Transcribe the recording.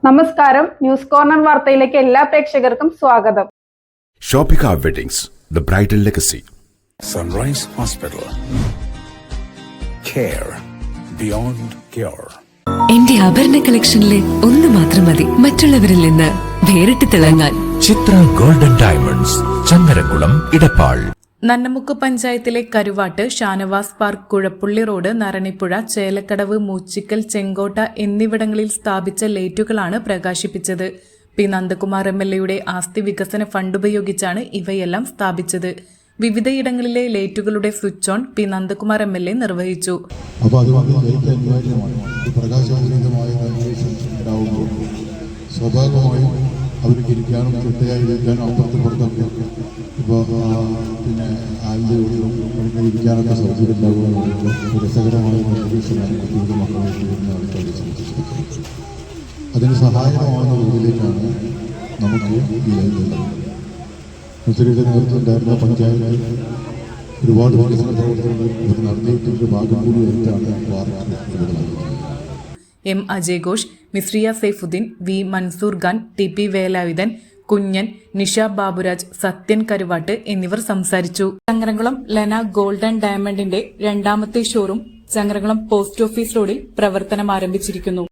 നമസ്കാരം, news corner വാർത്തയിലേക്ക് എല്ലാ പ്രേക്ഷകർക്കും സ്വാഗതം. Shoppika weddings, the bridal legacy. Sunrise Hospital. Care beyond cure. എന്റെ ആഭരണ കളക്ഷനിലെ ഒന്ന് മാത്രം മതി മറ്റുള്ളവരിൽ നിന്ന് വേറിട്ട് തിളങ്ങാൻ. Chitra golden diamonds, Changaramkulam, Edappal. നന്നമുക്ക് പഞ്ചായത്തിലെ കരുവാട്ട്, ഷാനവാസ് പാർക്ക്, കുഴപ്പുള്ളി റോഡ്, നരണിപ്പുഴ, ചേലക്കടവ്, മൂച്ചിക്കൽ, ചെങ്കോട്ട എന്നിവിടങ്ങളിൽ സ്ഥാപിച്ച ലൈറ്റുകളാണ് പ്രകാശിപ്പിച്ചത്. പി നന്ദകുമാർ MLA ആസ്തി വികസന ഫണ്ട് ഉപയോഗിച്ചാണ് ഇവയെല്ലാം സ്ഥാപിച്ചത്. വിവിധയിടങ്ങളിലെ ലൈറ്റുകളുടെ switch on P Nandakumar MLA നിർവഹിച്ചു. സ്വാഭാവികമായും അവർക്ക് ഇരിക്കാനും ചിട്ടയായിരിക്കാനും അപ്പുറത്തും പുറത്തൊക്കെ ഇപ്പോൾ പിന്നെ ആരുടെ അവർക്ക് ഇരിക്കാനൊക്കെ സൗകര്യം ഉണ്ടാകുക രസകരമായ അതിന് സഹായകമാകുന്ന രീതിയിലേക്കാണ് നമുക്ക് ഈ ലൈറ്റുള്ളത്. മുസ്ലിയുടെ നേതൃത്വം ഉണ്ടായിരുന്ന പഞ്ചായത്ത് ഒരുപാട് വികസന പ്രവർത്തനങ്ങൾ ഇവർ നടത്തിയിട്ടൊരു ഭാഗം കൂടിയായിട്ടാണ് വാർത്ത. M. Ajay Ghosh, Misriya Saifuddin, V. Mansoor Khan, TP Velayudhan, കുഞ്ഞൻ, നിഷ ബാബുരാജ്, സത്യൻ കരുവാട്ട് എന്നിവർ സംസാരിച്ചു. ചങ്ങരംകുളം ലെന ഗോൾഡൻ ഡയമണ്ടിന്റെ രണ്ടാമത്തെ ഷോറൂം ചങ്ങരംകുളം പോസ്റ്റ് ഓഫീസ് റോഡിൽ പ്രവർത്തനം ആരംഭിച്ചിരിക്കുന്നു.